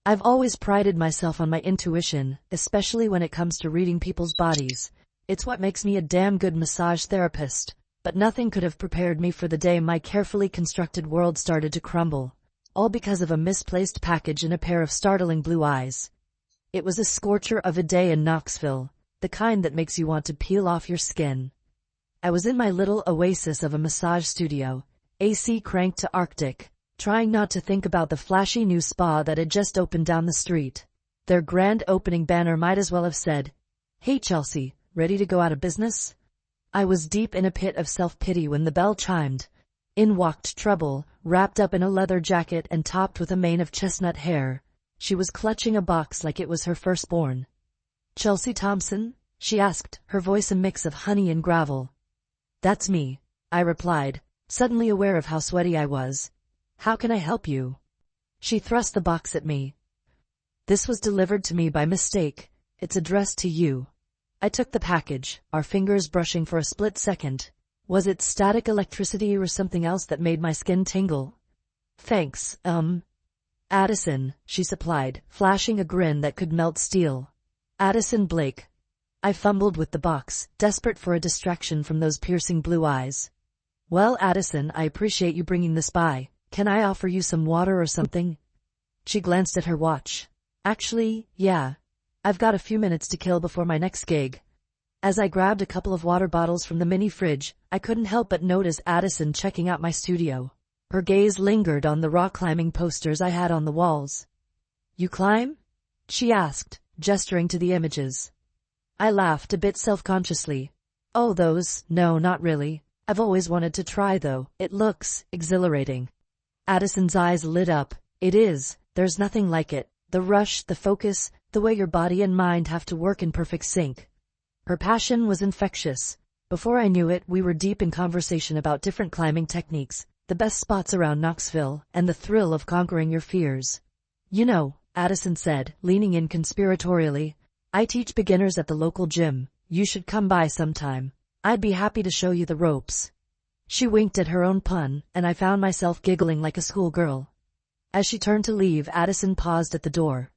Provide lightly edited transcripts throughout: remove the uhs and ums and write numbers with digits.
I've always prided myself on my intuition, especially when it comes to reading people's bodies. It's what makes me a damn good massage therapist. But nothing could have prepared me for the day my carefully constructed world started to crumble. All because of a misplaced package and a pair of startling blue eyes. It was a scorcher of a day in Knoxville, the kind that makes you want to peel off your skin. I was in my little oasis of a massage studio, AC cranked to Arctic, trying not to think about the flashy new spa that had just opened down the street. Their grand opening banner might as well have said, "Hey Chelsea, ready to go out of business?" I was deep in a pit of self-pity when the bell chimed. In walked Trouble, wrapped up in a leather jacket and topped with a mane of chestnut hair. She was clutching a box like it was her firstborn. "Chelsea Thompson?" she asked, her voice a mix of honey and gravel. "That's me," I replied, suddenly aware of how sweaty I was. "How can I help you?" She thrust the box at me. "This was delivered to me by mistake. It's addressed to you." I took the package, our fingers brushing for a split second. Was it static electricity or something else that made my skin tingle? "Thanks, Addison," she supplied, flashing a grin that could melt steel. "Addison Blake." I fumbled with the box, desperate for a distraction from those piercing blue eyes. "Well, Addison, I appreciate you bringing this by. Can I offer you some water or something?" She glanced at her watch. "Actually, yeah. I've got a few minutes to kill before my next gig." As I grabbed a couple of water bottles from the mini fridge, I couldn't help but notice Addison checking out my studio. Her gaze lingered on the rock climbing posters I had on the walls. "You climb?" she asked, gesturing to the images. I laughed a bit self-consciously. "Oh, those? No, not really. I've always wanted to try though. It looks exhilarating." Addison's eyes lit up. "It is. There's nothing like it. The rush, the focus, the way your body and mind have to work in perfect sync." Her passion was infectious. Before I knew it, we were deep in conversation about different climbing techniques, the best spots around Knoxville, and the thrill of conquering your fears. "You know," Addison said, leaning in conspiratorially, "I teach beginners at the local gym. You should come by sometime. I'd be happy to show you the ropes." She winked at her own pun, and I found myself giggling like a schoolgirl. As she turned to leave, Addison paused at the door.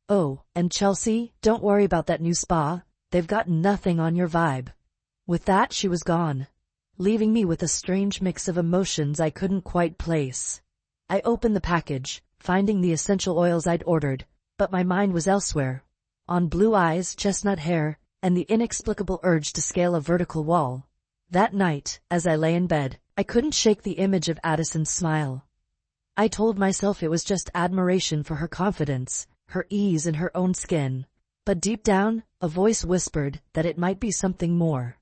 "Oh, and Chelsea, don't worry about that new spa. They've got nothing on your vibe." With that, she was gone, leaving me with a strange mix of emotions I couldn't quite place. I opened the package, finding the essential oils I'd ordered, but my mind was elsewhere. On blue eyes, chestnut hair, and the inexplicable urge to scale a vertical wall. That night, as I lay in bed, I couldn't shake the image of Addison's smile. I told myself it was just admiration for her confidence, her ease in her own skin. But deep down, a voice whispered that it might be something more.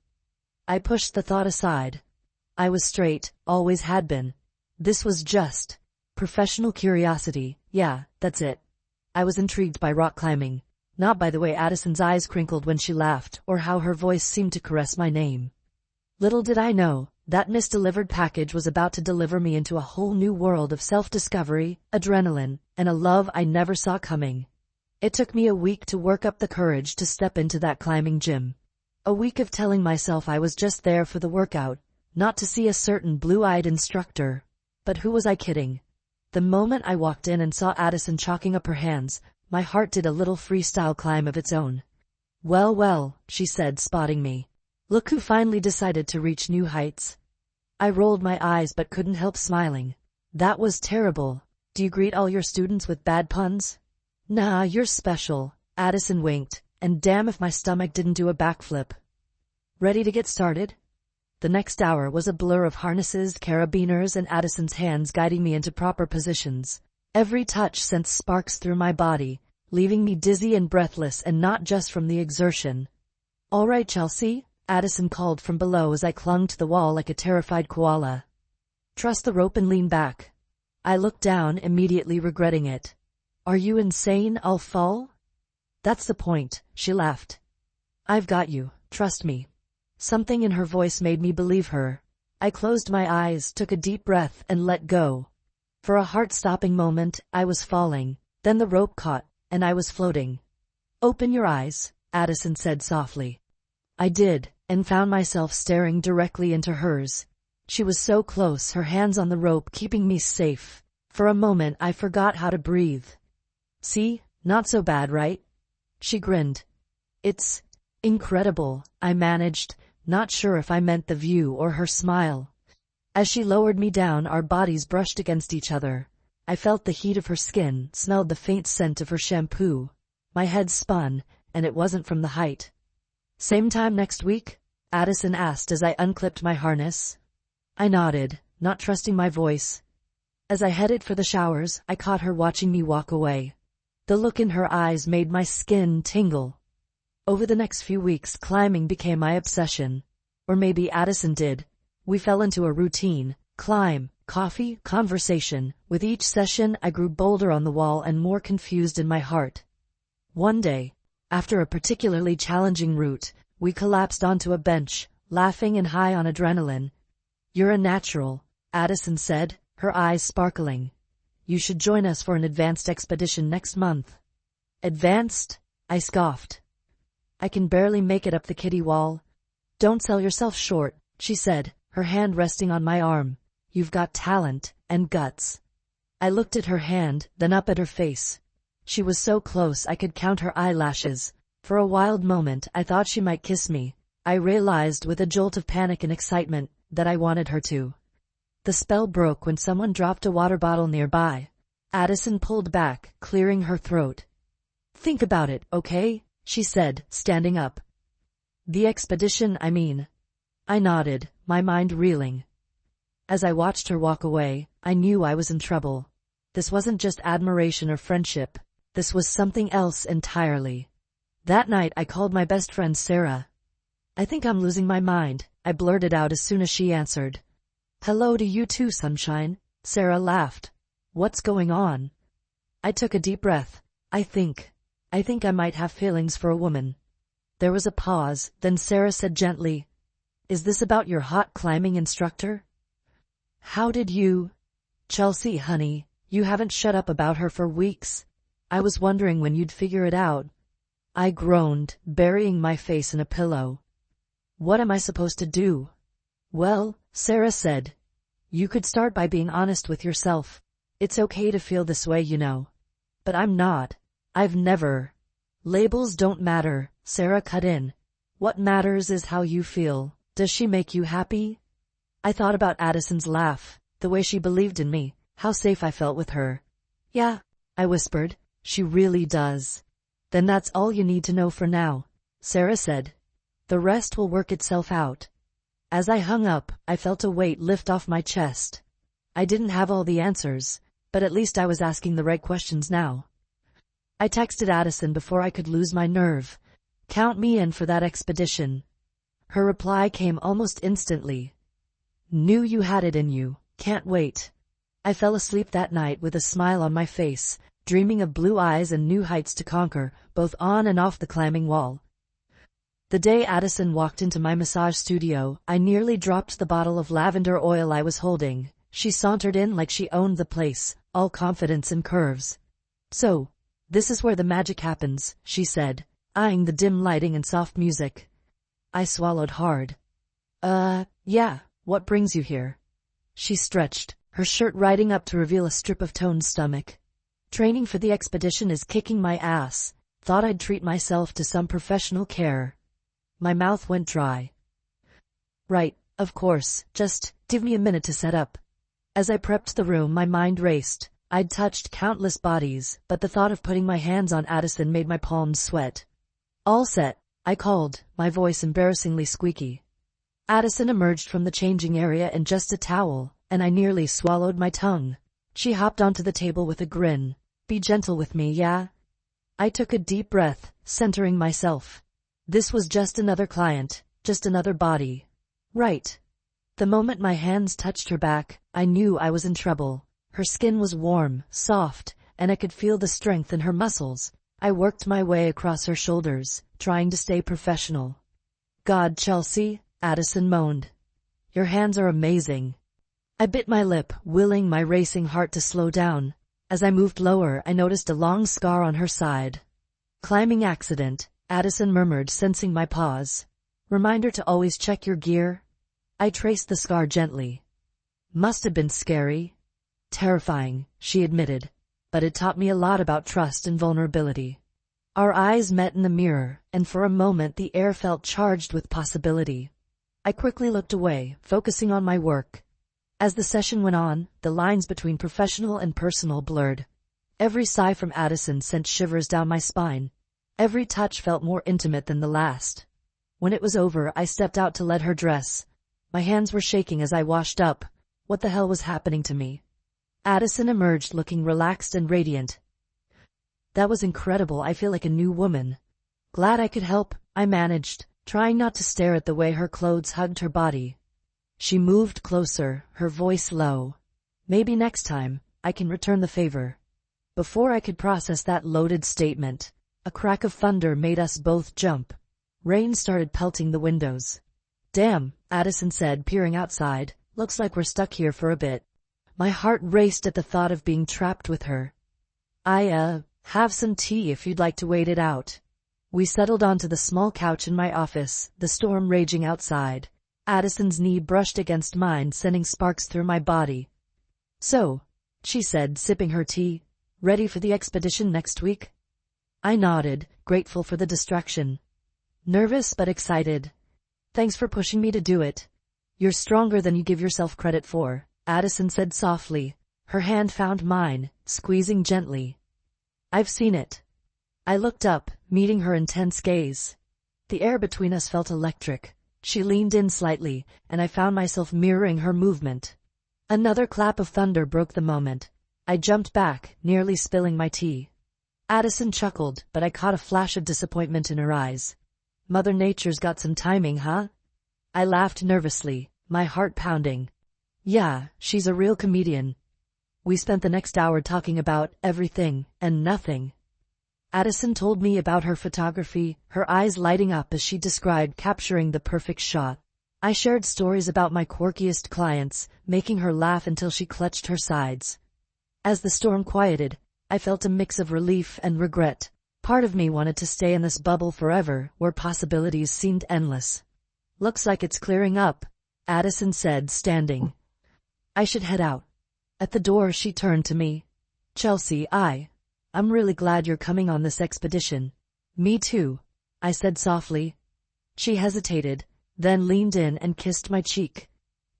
I pushed the thought aside. I was straight, always had been. This was just professional curiosity. Yeah, that's it. I was intrigued by rock climbing, not by the way Addison's eyes crinkled when she laughed, or how her voice seemed to caress my name. Little did I know, that misdelivered package was about to deliver me into a whole new world of self-discovery, adrenaline, and a love I never saw coming. It took me a week to work up the courage to step into that climbing gym. A week of telling myself I was just there for the workout, not to see a certain blue-eyed instructor. But who was I kidding? The moment I walked in and saw Addison chalking up her hands, my heart did a little freestyle climb of its own. "Well, well," she said, spotting me. "Look who finally decided to reach new heights." I rolled my eyes but couldn't help smiling. "That was terrible. Do you greet all your students with bad puns?" "Nah, you're special," Addison winked, and damn if my stomach didn't do a backflip. "Ready to get started?" The next hour was a blur of harnesses, carabiners, and Addison's hands guiding me into proper positions. Every touch sent sparks through my body, leaving me dizzy and breathless, and not just from the exertion. "All right, Chelsea," Addison called from below as I clung to the wall like a terrified koala. "Trust the rope and lean back." I looked down, immediately regretting it. "Are you insane? I'll fall?" "That's the point," she laughed. "I've got you, trust me." Something in her voice made me believe her. I closed my eyes, took a deep breath, and let go. For a heart-stopping moment, I was falling. Then the rope caught, and I was floating. "Open your eyes," Addison said softly. I did, and found myself staring directly into hers. She was so close, her hands on the rope keeping me safe. For a moment I forgot how to breathe. See, not so bad, right? She grinned. It's incredible, I managed, not sure if I meant the view or her smile. As she lowered me down, our bodies brushed against each other. I felt the heat of her skin, smelled the faint scent of her shampoo. My head spun, and it wasn't from the height. Same time next week? Addison asked as I unclipped my harness. I nodded, not trusting my voice. As I headed for the showers, I caught her watching me walk away. The look in her eyes made my skin tingle. Over the next few weeks, climbing became my obsession. Or maybe Addison did. We fell into a routine: climb, coffee, conversation. With each session, I grew bolder on the wall and more confused in my heart. One day, after a particularly challenging route, we collapsed onto a bench, laughing and high on adrenaline. "You're a natural," Addison said, her eyes sparkling. "You should join us for an advanced expedition next month." Advanced? I scoffed. "I can barely make it up the kiddie wall." "Don't sell yourself short," she said, her hand resting on my arm. "You've got talent and guts." I looked at her hand, then up at her face. She was so close I could count her eyelashes. For a wild moment I thought she might kiss me. I realized with a jolt of panic and excitement that I wanted her to. The spell broke when someone dropped a water bottle nearby. Addison pulled back, clearing her throat. "Think about it, okay?" she said, standing up. "The expedition, I mean." I nodded, my mind reeling. As I watched her walk away, I knew I was in trouble. This wasn't just admiration or friendship. This was something else entirely. That night I called my best friend Sarah. "I think I'm losing my mind," I blurted out as soon as she answered. "Hello to you too, sunshine," Sarah laughed. "What's going on?" I took a deep breath. I think I might have feelings for a woman." There was a pause, then Sarah said gently, "Is this about your hot climbing instructor?" "How did you—" "Chelsea, honey, you haven't shut up about her for weeks. I was wondering when you'd figure it out." I groaned, burying my face in a pillow. "What am I supposed to do?" "Well," Sarah said, "you could start by being honest with yourself. It's okay to feel this way, you know." "But I'm not. I've never—" "Labels don't matter," Sarah cut in. "What matters is how you feel. Does she make you happy?" I thought about Addison's laugh, the way she believed in me, how safe I felt with her. "Yeah," I whispered, "she really does." "Then that's all you need to know for now," Sarah said. "The rest will work itself out." As I hung up, I felt a weight lift off my chest. I didn't have all the answers, but at least I was asking the right questions now. I texted Addison before I could lose my nerve. "Count me in for that expedition." Her reply came almost instantly. "Knew you had it in you. Can't wait." I fell asleep that night with a smile on my face, dreaming of blue eyes and new heights to conquer, both on and off the climbing wall. The day Addison walked into my massage studio, I nearly dropped the bottle of lavender oil I was holding. She sauntered in like she owned the place, all confidence and curves. "So, this is where the magic happens," she said, eyeing the dim lighting and soft music. I swallowed hard. Yeah, what brings you here?" She stretched, her shirt riding up to reveal a strip of toned stomach. "Training for the expedition is kicking my ass. Thought I'd treat myself to some professional care." My mouth went dry. "Right, of course, just give me a minute to set up." As I prepped the room, my mind raced. I'd touched countless bodies, but the thought of putting my hands on Addison made my palms sweat. "All set," I called, my voice embarrassingly squeaky. Addison emerged from the changing area in just a towel, and I nearly swallowed my tongue. She hopped onto the table with a grin. "Be gentle with me, yeah?" I took a deep breath, centering myself. This was just another client, just another body. Right. The moment my hands touched her back, I knew I was in trouble. Her skin was warm, soft, and I could feel the strength in her muscles. I worked my way across her shoulders, trying to stay professional. "God, Chelsea," Addison moaned. "Your hands are amazing." I bit my lip, willing my racing heart to slow down. As I moved lower, I noticed a long scar on her side. "Climbing accident," Addison murmured, sensing my pause. "Reminder to always check your gear." I traced the scar gently. "Must have been scary." "Terrifying," she admitted. but it taught me a lot about trust and vulnerability. Our eyes met in the mirror, and for a moment the air felt charged with possibility. I quickly looked away, focusing on my work. As the session went on, the lines between professional and personal blurred. Every sigh from Addison sent shivers down my spine. Every touch felt more intimate than the last. When it was over, I stepped out to let her dress. My hands were shaking as I washed up. What the hell was happening to me? Addison emerged looking relaxed and radiant. That was incredible. I feel like a new woman. Glad I could help, I managed, trying not to stare at the way her clothes hugged her body. She moved closer, her voice low. Maybe next time, I can return the favor. Before I could process that loaded statement, a crack of thunder made us both jump. Rain started pelting the windows. Damn, Addison said, peering outside. Looks like we're stuck here for a bit. My heart raced at the thought of being trapped with her. Have some tea if you'd like to wait it out. We settled onto the small couch in my office, the storm raging outside. Addison's knee brushed against mine, sending sparks through my body. So, she said, sipping her tea, ready for the expedition next week? I nodded, grateful for the distraction. Nervous but excited. Thanks for pushing me to do it. You're stronger than you give yourself credit for, Addison said softly. Her hand found mine, squeezing gently. I've seen it. I looked up, meeting her intense gaze. The air between us felt electric. She leaned in slightly, and I found myself mirroring her movement. Another clap of thunder broke the moment. I jumped back, nearly spilling my tea. Addison chuckled, but I caught a flash of disappointment in her eyes. Mother Nature's got some timing, huh? I laughed nervously, my heart pounding. Yeah, she's a real comedian. We spent the next hour talking about everything and nothing. Addison told me about her photography, her eyes lighting up as she described capturing the perfect shot. I shared stories about my quirkiest clients, making her laugh until she clutched her sides. As the storm quieted, I felt a mix of relief and regret. Part of me wanted to stay in this bubble forever, where possibilities seemed endless. Looks like it's clearing up, Addison said, standing. I should head out. At the door she turned to me. Chelsea, I'm really glad you're coming on this expedition. Me too, I said softly. She hesitated, then leaned in and kissed my cheek.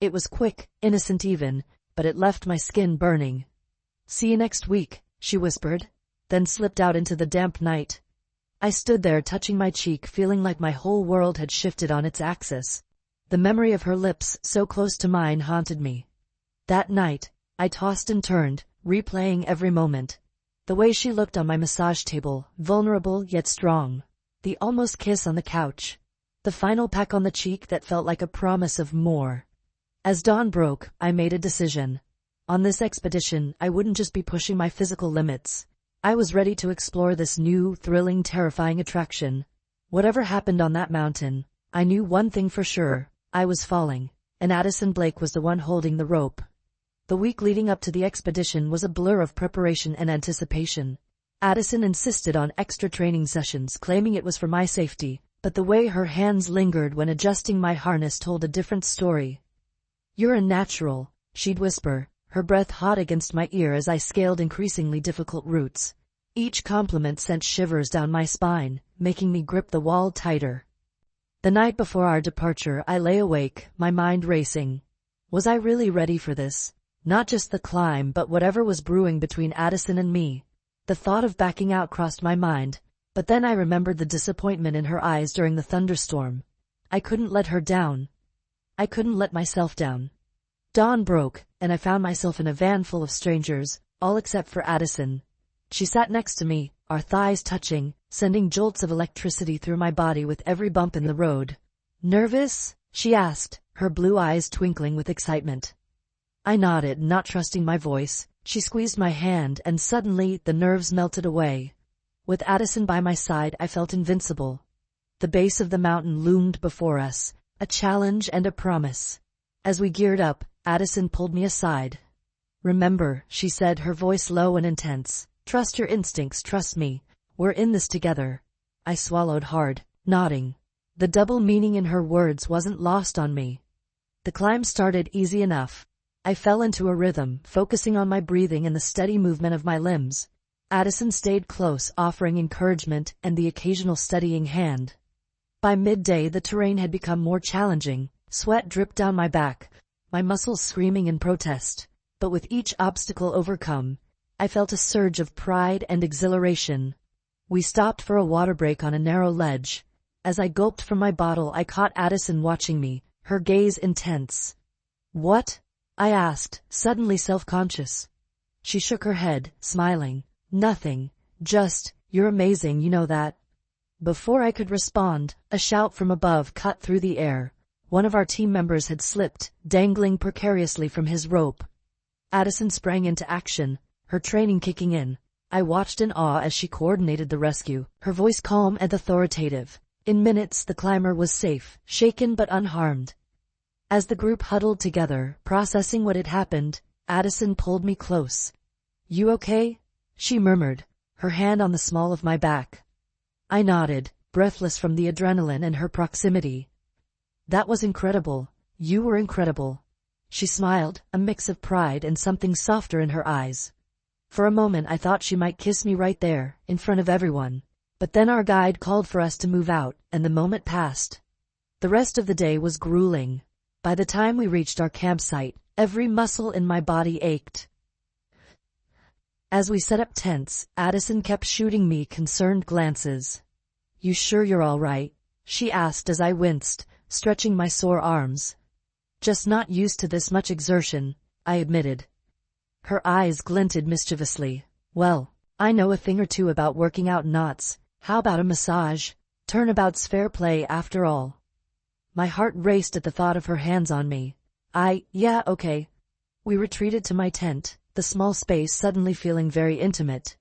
It was quick, innocent even, but it left my skin burning. See you next week, she whispered, then slipped out into the damp night. I stood there touching my cheek, feeling like my whole world had shifted on its axis. The memory of her lips, so close to mine, haunted me. That night, I tossed and turned, replaying every moment. The way she looked on my massage table, vulnerable yet strong. The almost kiss on the couch. The final peck on the cheek that felt like a promise of more. As dawn broke, I made a decision. On this expedition, I wouldn't just be pushing my physical limits. I was ready to explore this new, thrilling, terrifying attraction. Whatever happened on that mountain, I knew one thing for sure. I was falling, and Addison Blake was the one holding the rope. The week leading up to the expedition was a blur of preparation and anticipation. Addison insisted on extra training sessions, claiming it was for my safety, but the way her hands lingered when adjusting my harness told a different story. You're a natural, she'd whisper, her breath hot against my ear as I scaled increasingly difficult routes. Each compliment sent shivers down my spine, making me grip the wall tighter. The night before our departure, I lay awake, my mind racing. Was I really ready for this? Not just the climb, but whatever was brewing between Addison and me. The thought of backing out crossed my mind, but then I remembered the disappointment in her eyes during the thunderstorm. I couldn't let her down. I couldn't let myself down. Dawn broke, and I found myself in a van full of strangers, all except for Addison. She sat next to me, our thighs touching, sending jolts of electricity through my body with every bump in the road. Nervous? She asked, her blue eyes twinkling with excitement. I nodded, not trusting my voice. She squeezed my hand, and suddenly the nerves melted away. With Addison by my side, I felt invincible. The base of the mountain loomed before us, a challenge and a promise. As we geared up, Addison pulled me aside. Remember, she said, her voice low and intense. Trust your instincts, trust me. We're in this together. I swallowed hard, nodding. The double meaning in her words wasn't lost on me. The climb started easy enough. I fell into a rhythm, focusing on my breathing and the steady movement of my limbs. Addison stayed close, offering encouragement and the occasional steadying hand. By midday, the terrain had become more challenging. Sweat dripped down my back, my muscles screaming in protest. But with each obstacle overcome, I felt a surge of pride and exhilaration. We stopped for a water break on a narrow ledge. As I gulped from my bottle, I caught Addison watching me, her gaze intense. "What?" I asked, suddenly self-conscious. She shook her head, smiling. "Nothing. Just, you're amazing, you know that." Before I could respond, a shout from above cut through the air. One of our team members had slipped, dangling precariously from his rope. Addison sprang into action, her training kicking in. I watched in awe as she coordinated the rescue, her voice calm and authoritative. In minutes, the climber was safe, shaken but unharmed. As the group huddled together, processing what had happened, Addison pulled me close. "You okay?" she murmured, her hand on the small of my back. I nodded, breathless from the adrenaline and her proximity. "That was incredible. You were incredible." She smiled, a mix of pride and something softer in her eyes. For a moment I thought she might kiss me right there, in front of everyone. But then our guide called for us to move out, and the moment passed. The rest of the day was grueling. By the time we reached our campsite, every muscle in my body ached. As we set up tents, Addison kept shooting me concerned glances. "You sure you're all right?" she asked as I winced, stretching my sore arms. "Just not used to this much exertion," I admitted. Her eyes glinted mischievously. "Well, I know a thing or two about working out knots. How about a massage? Turnabout's fair play after all." My heart raced at the thought of her hands on me. Yeah, okay." We retreated to my tent, the small space suddenly feeling very intimate.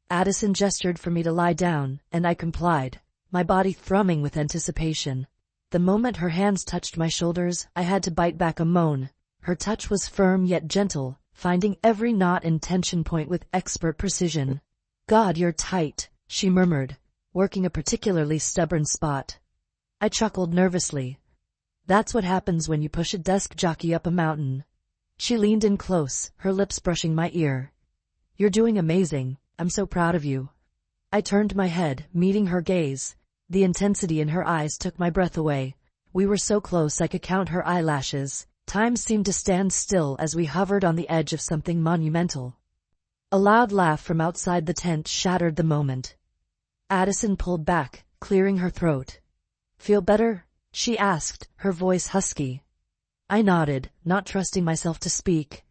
Addison gestured for me to lie down, and I complied, my body thrumming with anticipation. The moment her hands touched my shoulders, I had to bite back a moan. Her touch was firm yet gentle, finding every knot and tension point with expert precision. "God, you're tight," she murmured, working a particularly stubborn spot. I chuckled nervously. "That's what happens when you push a desk jockey up a mountain." She leaned in close, her lips brushing my ear. "You're doing amazing. I'm so proud of you." I turned my head, meeting her gaze. The intensity in her eyes took my breath away. We were so close I could count her eyelashes. Time seemed to stand still as we hovered on the edge of something monumental. A loud laugh from outside the tent shattered the moment. Addison pulled back, clearing her throat. "Feel better?" she asked, her voice husky. I nodded, not trusting myself to speak.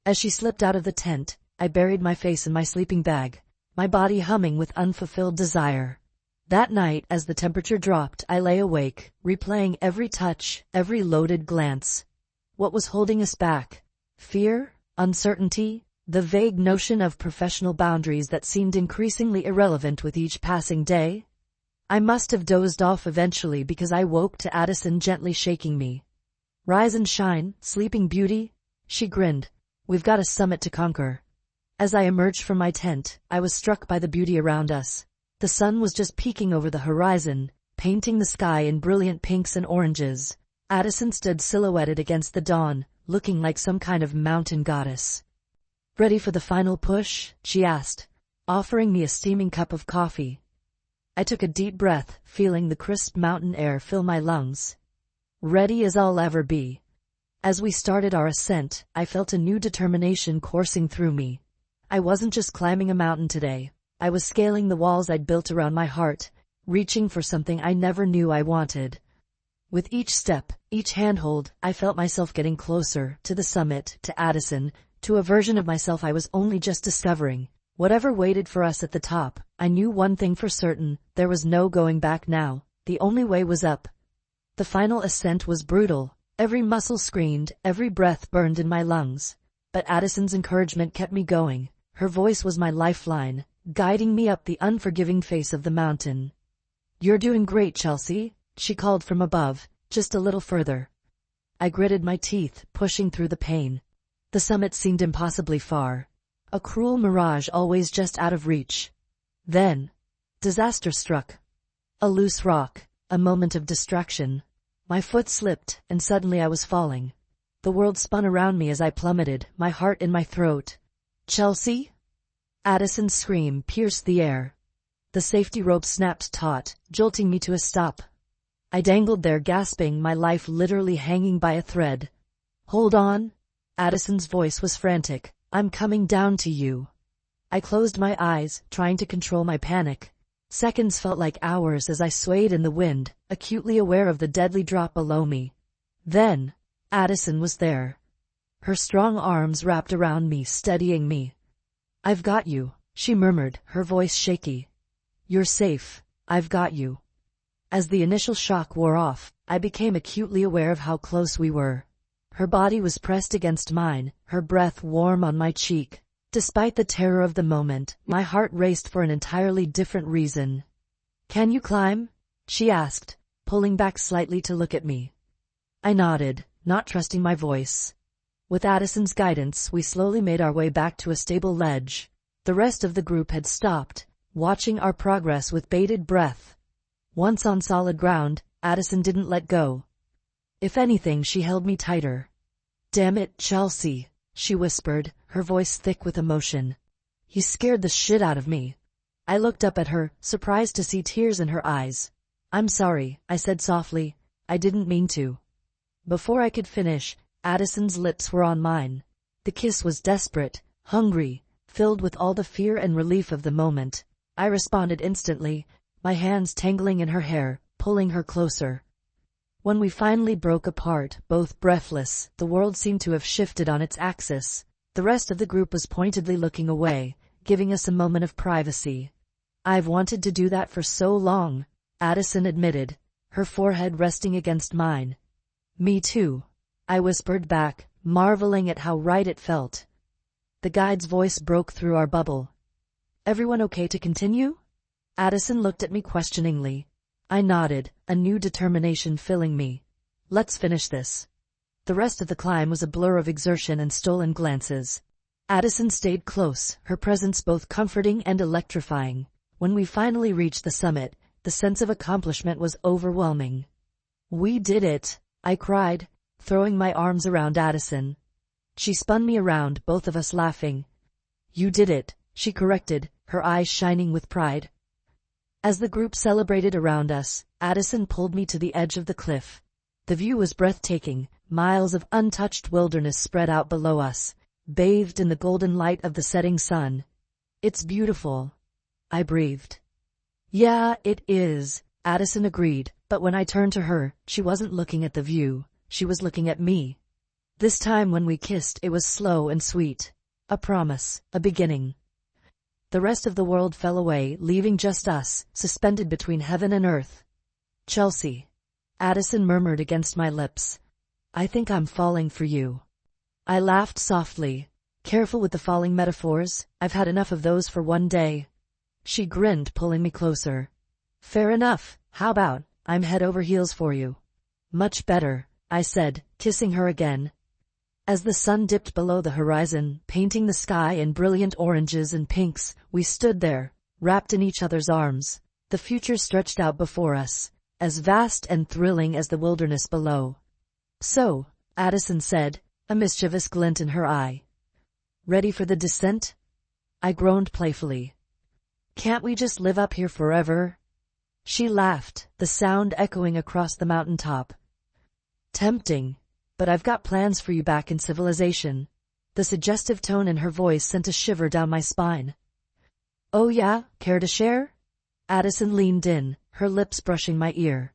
As she slipped out of the tent, I buried my face in my sleeping bag, my body humming with unfulfilled desire. That night, as the temperature dropped, I lay awake, replaying every touch, every loaded glance. What was holding us back? Fear? Uncertainty? The vague notion of professional boundaries that seemed increasingly irrelevant with each passing day? I must have dozed off eventually because I woke to Addison gently shaking me. "Rise and shine, sleeping beauty," she grinned. "We've got a summit to conquer." As I emerged from my tent, I was struck by the beauty around us. The sun was just peeking over the horizon, painting the sky in brilliant pinks and oranges. Addison stood silhouetted against the dawn, looking like some kind of mountain goddess. "Ready for the final push?" she asked, offering me a steaming cup of coffee. I took a deep breath, feeling the crisp mountain air fill my lungs. Ready as I'll ever be. As we started our ascent, I felt a new determination coursing through me. I wasn't just climbing a mountain today. I was scaling the walls I'd built around my heart, reaching for something I never knew I wanted. With each step, each handhold, I felt myself getting closer, to the summit, to Addison, to a version of myself I was only just discovering. Whatever waited for us at the top, I knew one thing for certain, there was no going back now. The only way was up. The final ascent was brutal. Every muscle screamed, every breath burned in my lungs. But Addison's encouragement kept me going. Her voice was my lifeline, guiding me up the unforgiving face of the mountain. "You're doing great, Chelsea," she called from above, just a little further. I gritted my teeth, pushing through the pain. The summit seemed impossibly far. A cruel mirage always just out of reach. Then, disaster struck. A loose rock, a moment of distraction. My foot slipped, and suddenly I was falling. The world spun around me as I plummeted, my heart in my throat. "Chelsea?" Addison's scream pierced the air. The safety rope snapped taut, jolting me to a stop. I dangled there gasping, my life literally hanging by a thread. "Hold on." Addison's voice was frantic. "I'm coming down to you." I closed my eyes, trying to control my panic. Seconds felt like hours as I swayed in the wind, acutely aware of the deadly drop below me. Then, Addison was there. Her strong arms wrapped around me, steadying me. "I've got you," she murmured, her voice shaky. "You're safe. I've got you." As the initial shock wore off, I became acutely aware of how close we were. Her body was pressed against mine, her breath warm on my cheek. Despite the terror of the moment, my heart raced for an entirely different reason. "Can you climb?" she asked, pulling back slightly to look at me. I nodded, not trusting my voice. With Addison's guidance, we slowly made our way back to a stable ledge. The rest of the group had stopped, watching our progress with bated breath. Once on solid ground, Addison didn't let go. If anything, she held me tighter. "Damn it, Chelsea," she whispered, her voice thick with emotion. "You scared the shit out of me." I looked up at her, surprised to see tears in her eyes. "I'm sorry," I said softly. "I didn't mean to." Before I could finish, Addison's lips were on mine. The kiss was desperate, hungry, filled with all the fear and relief of the moment. I responded instantly, my hands tangling in her hair, pulling her closer. When we finally broke apart, both breathless, the world seemed to have shifted on its axis. The rest of the group was pointedly looking away, giving us a moment of privacy. "I've wanted to do that for so long," Addison admitted, her forehead resting against mine. "Me too," I whispered back, marveling at how right it felt. The guide's voice broke through our bubble. "Everyone okay to continue?" Addison looked at me questioningly. I nodded, a new determination filling me. "Let's finish this." The rest of the climb was a blur of exertion and stolen glances. Addison stayed close, her presence both comforting and electrifying. When we finally reached the summit, the sense of accomplishment was overwhelming. "We did it!" I cried, throwing my arms around Addison. She spun me around, both of us laughing. "You did it," she corrected, her eyes shining with pride. As the group celebrated around us, Addison pulled me to the edge of the cliff. The view was breathtaking, miles of untouched wilderness spread out below us, bathed in the golden light of the setting sun. "It's beautiful," I breathed. "Yeah, it is," Addison agreed, but when I turned to her, she wasn't looking at the view, she was looking at me. This time when we kissed, it was slow and sweet. A promise, a beginning. The rest of the world fell away, leaving just us, suspended between heaven and earth. "Chelsea," Addison murmured against my lips. "I think I'm falling for you." I laughed softly. "Careful with the falling metaphors, I've had enough of those for one day." She grinned, pulling me closer. "Fair enough, how about, I'm head over heels for you." "Much better," I said, kissing her again. As the sun dipped below the horizon, painting the sky in brilliant oranges and pinks, we stood there, wrapped in each other's arms. The future stretched out before us, as vast and thrilling as the wilderness below. "So," Addison said, a mischievous glint in her eye. "Ready for the descent?" I groaned playfully. "Can't we just live up here forever?" She laughed, the sound echoing across the mountaintop. "Tempting. But I've got plans for you back in civilization." The suggestive tone in her voice sent a shiver down my spine. "Oh yeah, care to share?" Addison leaned in, her lips brushing my ear.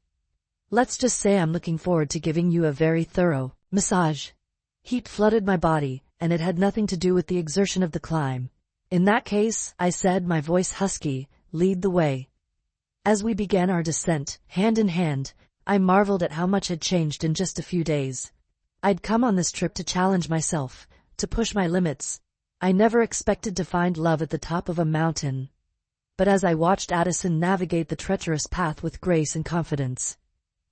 "Let's just say I'm looking forward to giving you a very thorough massage." Heat flooded my body, and it had nothing to do with the exertion of the climb. "In that case," I said, my voice husky, "lead the way." As we began our descent, hand in hand, I marveled at how much had changed in just a few days. I'd come on this trip to challenge myself, to push my limits. I never expected to find love at the top of a mountain. But as I watched Addison navigate the treacherous path with grace and confidence,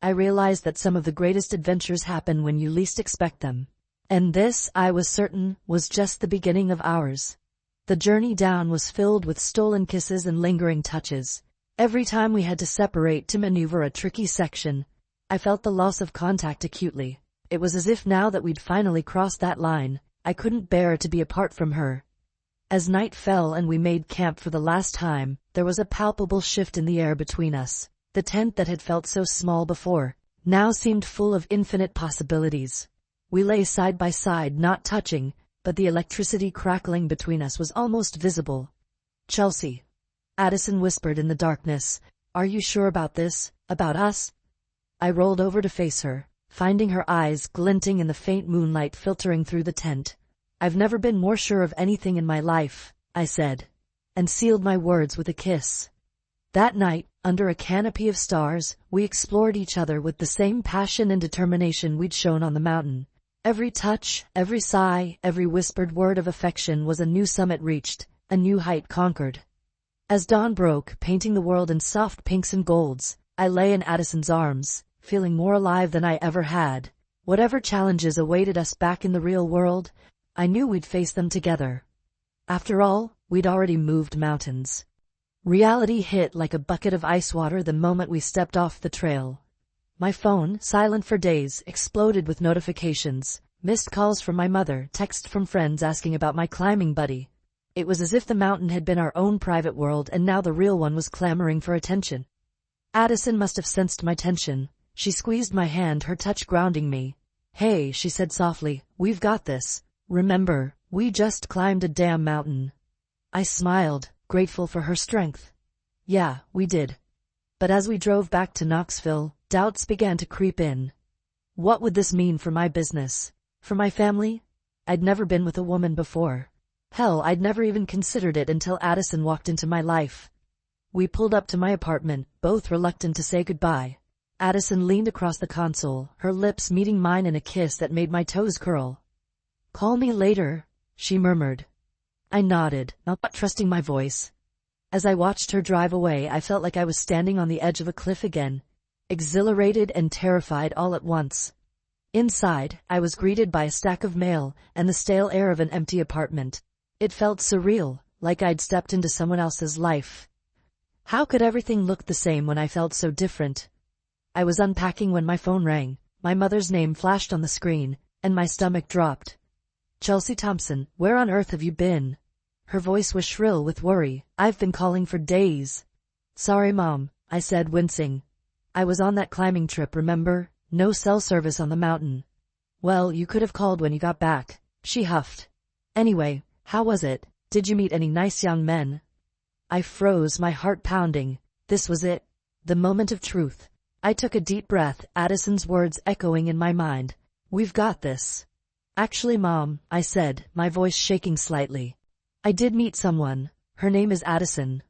I realized that some of the greatest adventures happen when you least expect them. And this, I was certain, was just the beginning of ours. The journey down was filled with stolen kisses and lingering touches. Every time we had to separate to maneuver a tricky section, I felt the loss of contact acutely. It was as if now that we'd finally crossed that line, I couldn't bear to be apart from her. As night fell and we made camp for the last time, there was a palpable shift in the air between us. The tent that had felt so small before, now seemed full of infinite possibilities. We lay side by side, not touching, but the electricity crackling between us was almost visible. "Chelsea," Addison whispered in the darkness, "are you sure about this, about us?" I rolled over to face her, finding her eyes glinting in the faint moonlight filtering through the tent. "I've never been more sure of anything in my life," I said, and sealed my words with a kiss. That night, under a canopy of stars, we explored each other with the same passion and determination we'd shown on the mountain. Every touch, every sigh, every whispered word of affection was a new summit reached, a new height conquered. As dawn broke, painting the world in soft pinks and golds, I lay in Addison's arms, feeling more alive than I ever had. Whatever challenges awaited us back in the real world, I knew we'd face them together. After all, we'd already moved mountains. Reality hit like a bucket of ice water the moment we stepped off the trail. My phone, silent for days, exploded with notifications, missed calls from my mother, texts from friends asking about my climbing buddy. It was as if the mountain had been our own private world and now the real one was clamoring for attention. Addison must have sensed my tension. She squeezed my hand, her touch grounding me. "Hey," she said softly, "we've got this. Remember, we just climbed a damn mountain." I smiled, grateful for her strength. "Yeah, we did." But as we drove back to Knoxville, doubts began to creep in. What would this mean for my business? For my family? I'd never been with a woman before. Hell, I'd never even considered it until Addison walked into my life. We pulled up to my apartment, both reluctant to say goodbye. Addison leaned across the console, her lips meeting mine in a kiss that made my toes curl. "Call me later," she murmured. I nodded, not trusting my voice. As I watched her drive away, I felt like I was standing on the edge of a cliff again, exhilarated and terrified all at once. Inside, I was greeted by a stack of mail and the stale air of an empty apartment. It felt surreal, like I'd stepped into someone else's life. How could everything look the same when I felt so different? I was unpacking when my phone rang. My mother's name flashed on the screen, and my stomach dropped. "Chelsea Thompson, where on earth have you been?" Her voice was shrill with worry. "I've been calling for days." "Sorry, Mom," I said, wincing. "I was on that climbing trip, remember? No cell service on the mountain." "Well, you could have called when you got back," she huffed. "Anyway, how was it? Did you meet any nice young men?" I froze, my heart pounding. This was it. The moment of truth. I took a deep breath, Addison's words echoing in my mind. "We've got this." "Actually, Mom," I said, my voice shaking slightly, "I did meet someone. Her name is Addison."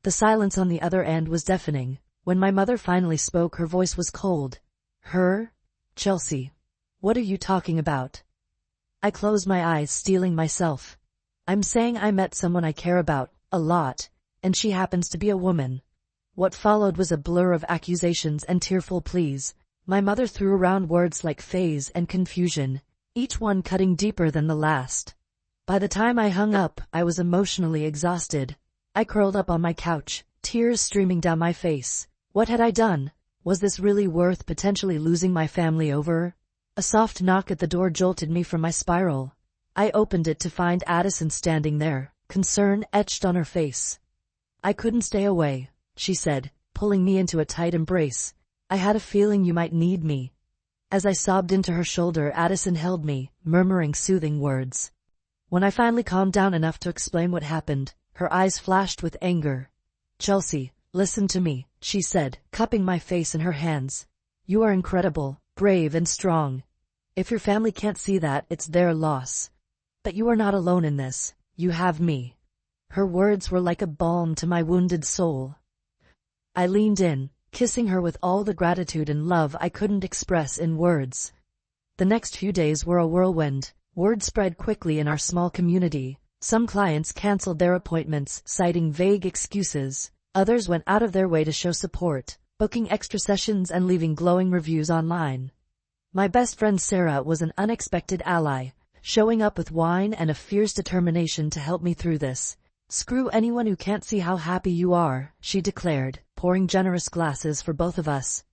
The silence on the other end was deafening. When my mother finally spoke, her voice was cold. "Her? Chelsea. What are you talking about?" I closed my eyes, steeling myself. "I'm saying I met someone I care about, a lot, and she happens to be a woman." What followed was a blur of accusations and tearful pleas. My mother threw around words like phase and confusion, each one cutting deeper than the last. By the time I hung up, I was emotionally exhausted. I curled up on my couch, tears streaming down my face. What had I done? Was this really worth potentially losing my family over? A soft knock at the door jolted me from my spiral. I opened it to find Addison standing there, concern etched on her face. "I couldn't stay away," she said, pulling me into a tight embrace. "I had a feeling you might need me." As I sobbed into her shoulder, Addison held me, murmuring soothing words. When I finally calmed down enough to explain what happened, her eyes flashed with anger. "Chelsea, listen to me," she said, cupping my face in her hands. "You are incredible, brave and strong. If your family can't see that, it's their loss. But you are not alone in this. You have me." Her words were like a balm to my wounded soul. I leaned in, kissing her with all the gratitude and love I couldn't express in words. The next few days were a whirlwind. Word spread quickly in our small community. Some clients canceled their appointments, citing vague excuses. Others went out of their way to show support, booking extra sessions and leaving glowing reviews online. My best friend Sarah was an unexpected ally, showing up with wine and a fierce determination to help me through this. "Screw anyone who can't see how happy you are," she declared, pouring generous glasses for both of us.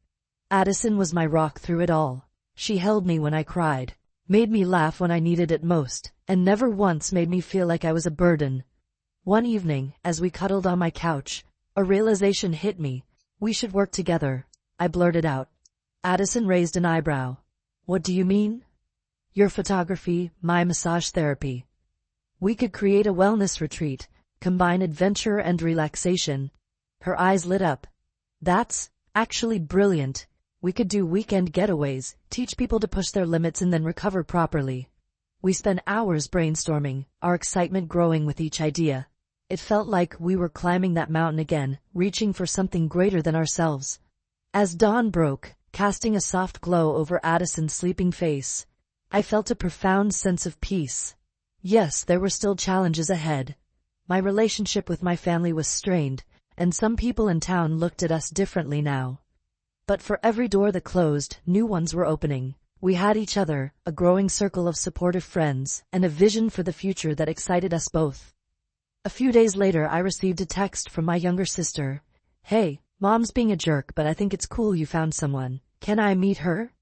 Addison was my rock through it all. She held me when I cried, made me laugh when I needed it most, and never once made me feel like I was a burden. One evening, as we cuddled on my couch, a realization hit me. We should work together, I blurted out. Addison raised an eyebrow. What do you mean? Your photography, my massage therapy. We could create a wellness retreat, combine adventure and relaxation. Her eyes lit up. That's actually brilliant. We could do weekend getaways, teach people to push their limits and then recover properly. We spent hours brainstorming, our excitement growing with each idea. It felt like we were climbing that mountain again, reaching for something greater than ourselves. As dawn broke, casting a soft glow over Addison's sleeping face, I felt a profound sense of peace. Yes, there were still challenges ahead. My relationship with my family was strained, and some people in town looked at us differently now. But for every door that closed, new ones were opening. We had each other, a growing circle of supportive friends, and a vision for the future that excited us both. A few days later I received a text from my younger sister. Hey, Mom's being a jerk, but I think it's cool you found someone. Can I meet her?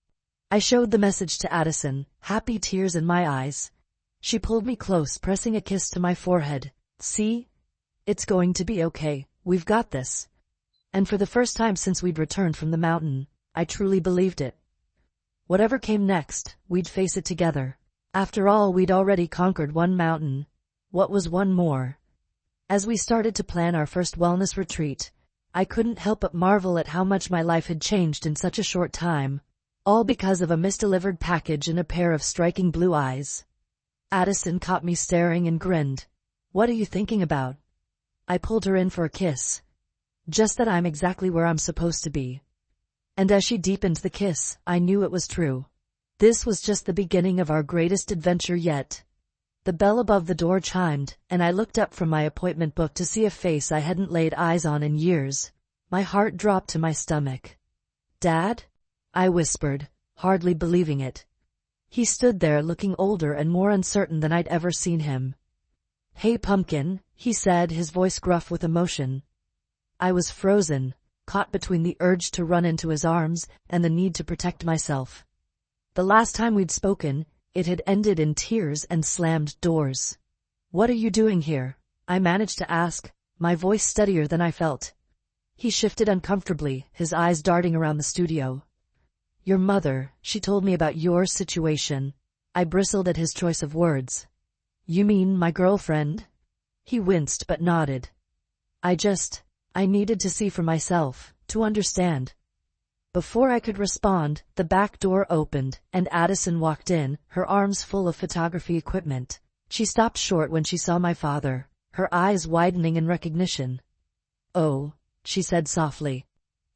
I showed the message to Addison, happy tears in my eyes. She pulled me close, pressing a kiss to my forehead. See? It's going to be okay. We've got this. And for the first time since we'd returned from the mountain, I truly believed it. Whatever came next, we'd face it together. After all, we'd already conquered one mountain. What was one more? As we started to plan our first wellness retreat, I couldn't help but marvel at how much my life had changed in such a short time, all because of a misdelivered package and a pair of striking blue eyes. Addison caught me staring and grinned. What are you thinking about? I pulled her in for a kiss. Just that I'm exactly where I'm supposed to be. And as she deepened the kiss, I knew it was true. This was just the beginning of our greatest adventure yet. The bell above the door chimed, and I looked up from my appointment book to see a face I hadn't laid eyes on in years. My heart dropped to my stomach. Dad? I whispered, hardly believing it. He stood there looking older and more uncertain than I'd ever seen him. Hey, Pumpkin, he said, his voice gruff with emotion. I was frozen, caught between the urge to run into his arms and the need to protect myself. The last time we'd spoken, it had ended in tears and slammed doors. What are you doing here? I managed to ask, my voice steadier than I felt. He shifted uncomfortably, his eyes darting around the studio. Your mother, she told me about your situation. I bristled at his choice of words. You mean my girlfriend? He winced but nodded. I needed to see for myself, to understand. Before I could respond, the back door opened, and Addison walked in, her arms full of photography equipment. She stopped short when she saw my father, her eyes widening in recognition. Oh, she said softly.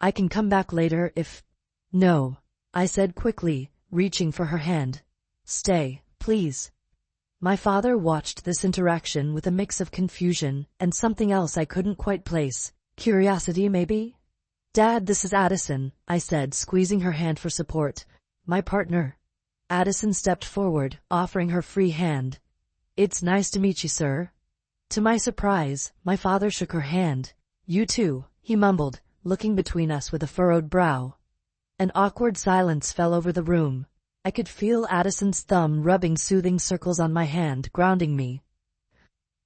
I can come back later if... No, I said quickly, reaching for her hand. Stay, please. My father watched this interaction with a mix of confusion and something else I couldn't quite place. Curiosity, maybe? Dad, this is Addison, I said, squeezing her hand for support. My partner. Addison stepped forward, offering her free hand. It's nice to meet you, sir. To my surprise, my father shook her hand. You too, he mumbled, looking between us with a furrowed brow. An awkward silence fell over the room. I could feel Addison's thumb rubbing soothing circles on my hand, grounding me.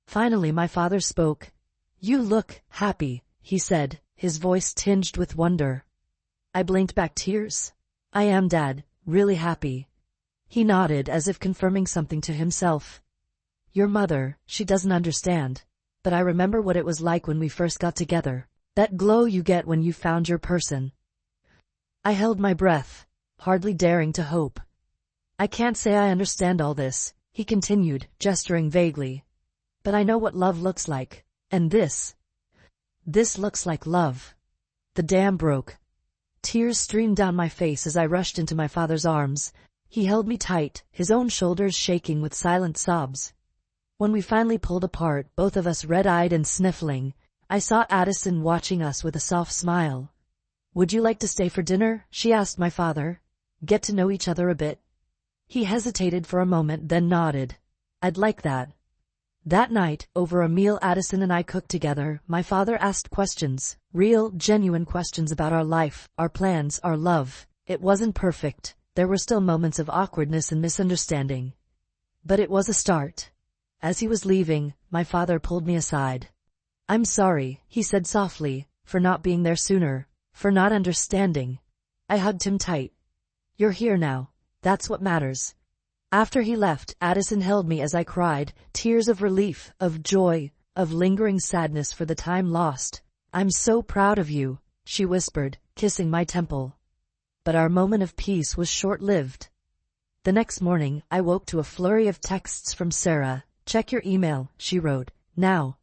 Finally, my father spoke. You look happy, he said, his voice tinged with wonder. I blinked back tears. I am, Dad, really happy. He nodded as if confirming something to himself. Your mother, she doesn't understand. But I remember what it was like when we first got together. That glow you get when you found your person. I held my breath, hardly daring to hope. I can't say I understand all this, he continued, gesturing vaguely. But I know what love looks like. And this looks like love. The dam broke. Tears streamed down my face as I rushed into my father's arms. He held me tight, his own shoulders shaking with silent sobs. When we finally pulled apart, both of us red-eyed and sniffling, I saw Addison watching us with a soft smile. Would you like to stay for dinner? She asked my father. Get to know each other a bit. He hesitated for a moment, then nodded. I'd like that. That night, over a meal Addison and I cooked together, my father asked questions, real, genuine questions about our life, our plans, our love. It wasn't perfect. There were still moments of awkwardness and misunderstanding. But it was a start. As he was leaving, my father pulled me aside. "I'm sorry," he said softly, "for not being there sooner, for not understanding." I hugged him tight. "You're here now. That's what matters." After he left, Addison held me as I cried, tears of relief, of joy, of lingering sadness for the time lost. "I'm so proud of you," she whispered, kissing my temple. But our moment of peace was short-lived. The next morning, I woke to a flurry of texts from Sarah. "Check your email," she wrote. "Now."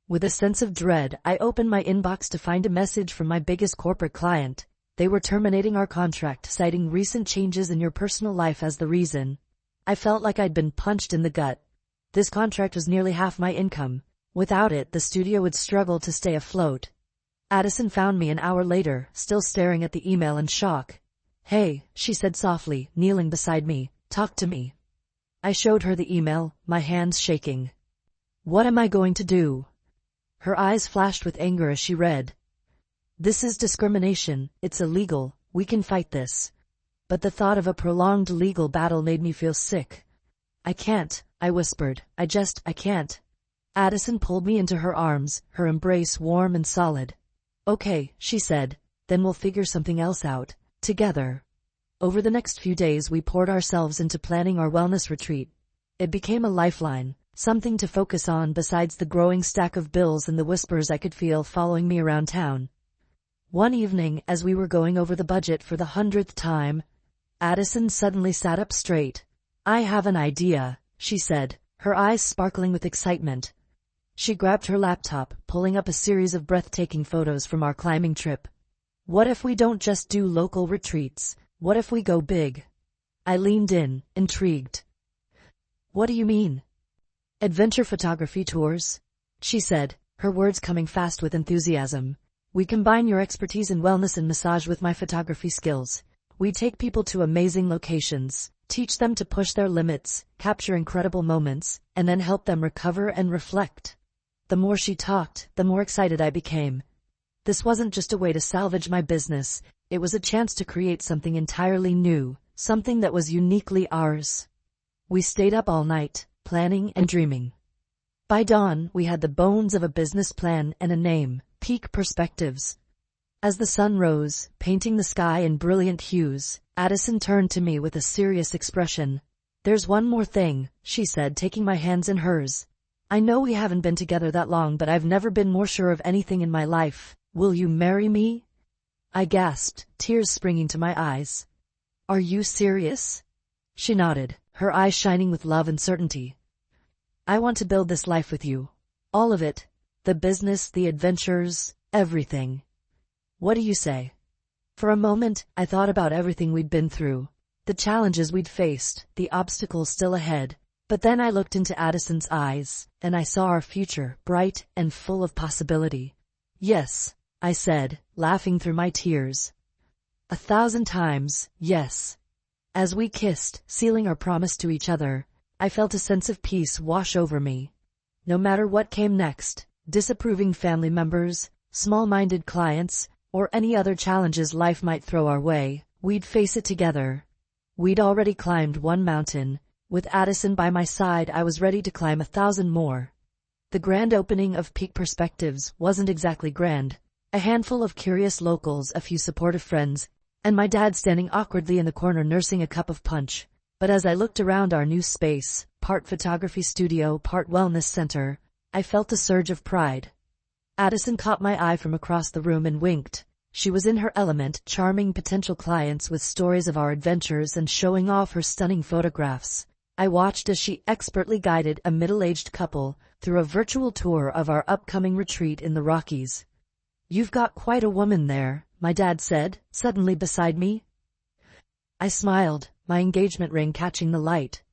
With a sense of dread, I opened my inbox to find a message from my biggest corporate client. They were terminating our contract, citing recent changes in your personal life as the reason. I felt like I'd been punched in the gut. This contract was nearly half my income. Without it, the studio would struggle to stay afloat. Addison found me an hour later, still staring at the email in shock. "Hey," she said softly, kneeling beside me. "Talk to me." I showed her the email, my hands shaking. "What am I going to do?" Her eyes flashed with anger as she read. "This is discrimination. It's illegal. We can fight this." But the thought of a prolonged legal battle made me feel sick. "I can't," I whispered. I can't." Addison pulled me into her arms, her embrace warm and solid. "Okay," she said, "then we'll figure something else out, together." Over the next few days we poured ourselves into planning our wellness retreat. It became a lifeline, something to focus on besides the growing stack of bills and the whispers I could feel following me around town. One evening, as we were going over the budget for the 100th time, Addison suddenly sat up straight. "I have an idea," she said, her eyes sparkling with excitement. She grabbed her laptop, pulling up a series of breathtaking photos from our climbing trip. "What if we don't just do local retreats? What if we go big?" I leaned in, intrigued. "What do you mean?" "Adventure photography tours," she said, her words coming fast with enthusiasm. "We combine your expertise in wellness and massage with my photography skills. We take people to amazing locations, teach them to push their limits, capture incredible moments, and then help them recover and reflect." The more she talked, the more excited I became. This wasn't just a way to salvage my business, it was a chance to create something entirely new, something that was uniquely ours. We stayed up all night, planning and dreaming. By dawn, we had the bones of a business plan and a name, Peak Perspectives. As the sun rose, painting the sky in brilliant hues, Addison turned to me with a serious expression. "There's one more thing," she said, taking my hands in hers. "I know we haven't been together that long, but I've never been more sure of anything in my life. Will you marry me?" I gasped, tears springing to my eyes. "Are you serious?" She nodded, her eyes shining with love and certainty. "I want to build this life with you. All of it. The business, the adventures, everything. What do you say?" For a moment, I thought about everything we'd been through, the challenges we'd faced, the obstacles still ahead. But then I looked into Addison's eyes, and I saw our future, bright and full of possibility. "Yes," I said, laughing through my tears. 1,000 times, yes. As we kissed, sealing our promise to each other, I felt a sense of peace wash over me. No matter what came next, disapproving family members, small-minded clients, or any other challenges life might throw our way, we'd face it together. We'd already climbed one mountain. With Addison by my side, I was ready to climb 1,000 more. The grand opening of Peak Perspectives wasn't exactly grand. A handful of curious locals, a few supportive friends, and my dad standing awkwardly in the corner nursing a cup of punch. But as I looked around our new space, part photography studio, part wellness center, I felt a surge of pride. Addison caught my eye from across the room and winked. She was in her element, charming potential clients with stories of our adventures and showing off her stunning photographs. I watched as she expertly guided a middle-aged couple through a virtual tour of our upcoming retreat in the Rockies. "You've got quite a woman there," my dad said, suddenly beside me. I smiled, my engagement ring catching the light.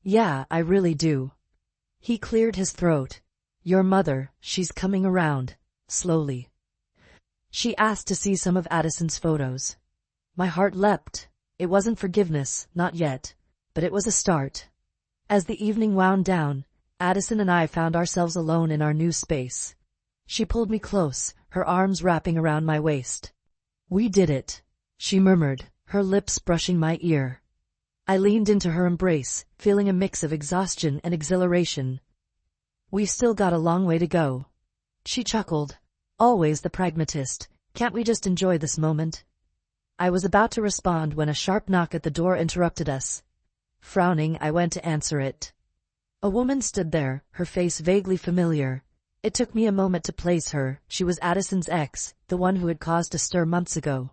"Yeah, I really do." He cleared his throat. "Your mother, she's coming around, slowly." She asked to see some of Addison's photos. My heart leapt. It wasn't forgiveness, not yet, but it was a start. As the evening wound down, Addison and I found ourselves alone in our new space. She pulled me close, her arms wrapping around my waist. "We did it," she murmured, her lips brushing my ear. I leaned into her embrace, feeling a mix of exhaustion and exhilaration. "We've still got a long way to go." She chuckled. "Always the pragmatist. Can't we just enjoy this moment?" I was about to respond when a sharp knock at the door interrupted us. Frowning, I went to answer it. A woman stood there, her face vaguely familiar. It took me a moment to place her. She was Addison's ex, the one who had caused a stir months ago.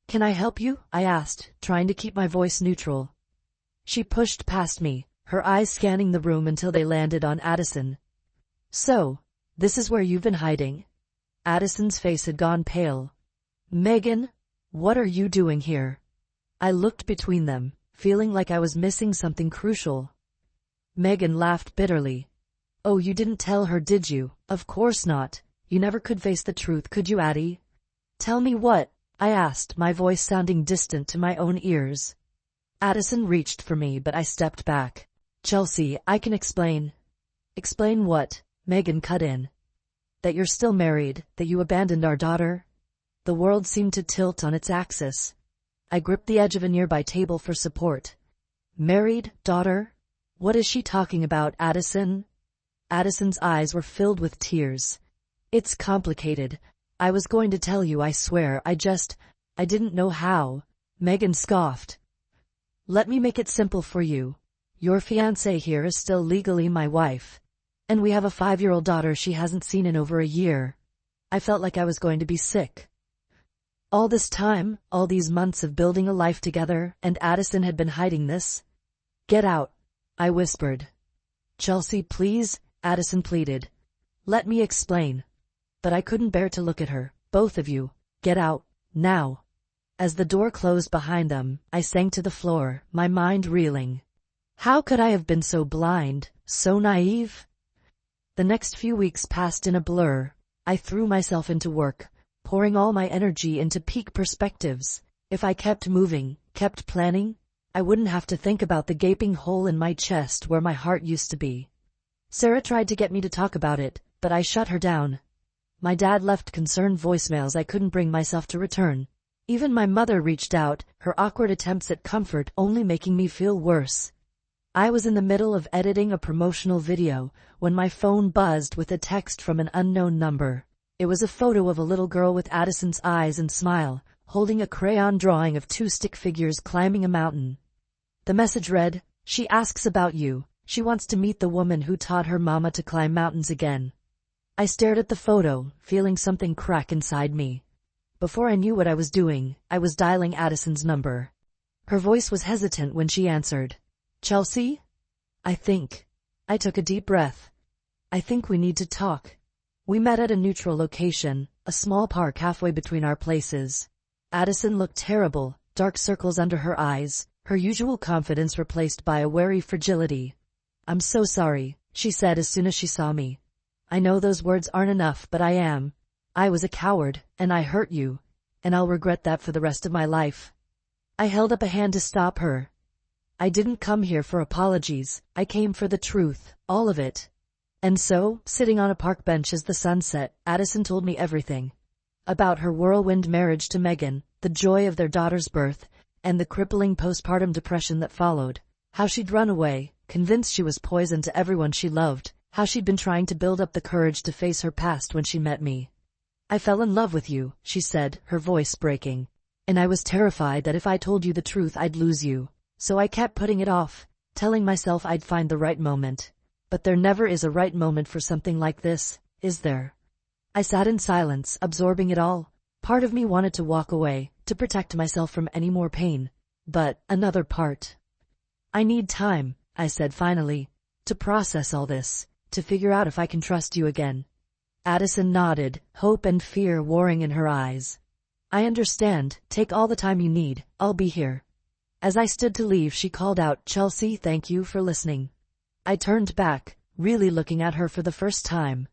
"Can I help you?" I asked, trying to keep my voice neutral. She pushed past me, her eyes scanning the room until they landed on Addison. "So, this is where you've been hiding?" Addison's face had gone pale. "Megan, what are you doing here?" I looked between them, feeling like I was missing something crucial. Megan laughed bitterly. "Oh, you didn't tell her, did you?" "Of course not. You never could face the truth, could you, Addie?" "Tell me what?" I asked, my voice sounding distant to my own ears. Addison reached for me, but I stepped back. "Chelsea, I can explain." "Explain what?" Megan cut in. "That you're still married, that you abandoned our daughter." The world seemed to tilt on its axis. I gripped the edge of a nearby table for support. "Married, daughter? What is she talking about, Addison?" Addison's eyes were filled with tears. "It's complicated. I was going to tell you, I swear, I didn't know how." Megan scoffed. "Let me make it simple for you. Your fiancée here is still legally my wife. And we have a 5-year-old daughter she hasn't seen in over a year." I felt like I was going to be sick. All this time, all these months of building a life together, and Addison had been hiding this? "Get out," I whispered. "Chelsea, please," Addison pleaded. "Let me explain." But I couldn't bear to look at her. "Both of you, get out, now." As the door closed behind them, I sank to the floor, my mind reeling. How could I have been so blind, so naive? The next few weeks passed in a blur. I threw myself into work, pouring all my energy into peak perspectives. If I kept moving, kept planning, I wouldn't have to think about the gaping hole in my chest where my heart used to be. Sarah tried to get me to talk about it, but I shut her down. My dad left concerned voicemails I couldn't bring myself to return. Even my mother reached out, her awkward attempts at comfort only making me feel worse. I was in the middle of editing a promotional video when my phone buzzed with a text from an unknown number. It was a photo of a little girl with Addison's eyes and smile, holding a crayon drawing of 2 stick figures climbing a mountain. The message read, "She asks about you. She wants to meet the woman who taught her mama to climb mountains again." I stared at the photo, feeling something crack inside me. Before I knew what I was doing, I was dialing Addison's number. Her voice was hesitant when she answered. "Chelsea? I took a deep breath. "I think we need to talk." We met at a neutral location, a small park halfway between our places. Addison looked terrible, dark circles under her eyes, her usual confidence replaced by a wary fragility. "I'm so sorry," she said as soon as she saw me. "I know those words aren't enough, but I was a coward, and I hurt you, and I'll regret that for the rest of my life." I held up a hand to stop her. "I didn't come here for apologies, I came for the truth, all of it." And so, sitting on a park bench as the sun set, Addison told me everything. About her whirlwind marriage to Megan, the joy of their daughter's birth, and the crippling postpartum depression that followed. How she'd run away, convinced she was poison to everyone she loved. How she'd been trying to build up the courage to face her past when she met me. "I fell in love with you," she said, her voice breaking. "And I was terrified that if I told you the truth I'd lose you. So I kept putting it off, telling myself I'd find the right moment. But there never is a right moment for something like this, is there?" I sat in silence, absorbing it all. Part of me wanted to walk away, to protect myself from any more pain. But another part. "I need time," I said finally, "to process all this, to figure out if I can trust you again." Addison nodded, hope and fear warring in her eyes. "I understand. Take all the time you need. I'll be here." As I stood to leave, she called out, "Chelsea, thank you for listening." I turned back, really looking at her for the first time.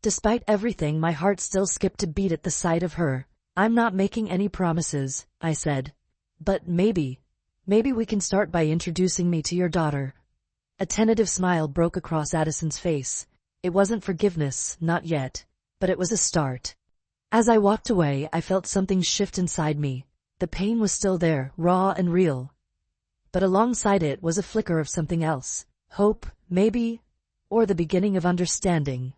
Despite everything, my heart still skipped a beat at the sight of her. "I'm not making any promises," I said. "But maybe we can start by introducing me to your daughter." A tentative smile broke across Addison's face. It wasn't forgiveness, not yet. But it was a start. As I walked away, I felt something shift inside me. The pain was still there, raw and real. but alongside it was a flicker of something else. Hope, maybe, or the beginning of understanding.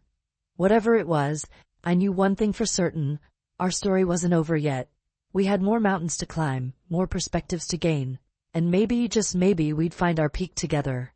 Whatever it was, I knew one thing for certain: our story wasn't over yet. We had more mountains to climb, more perspectives to gain, and maybe, just maybe, we'd find our peak together.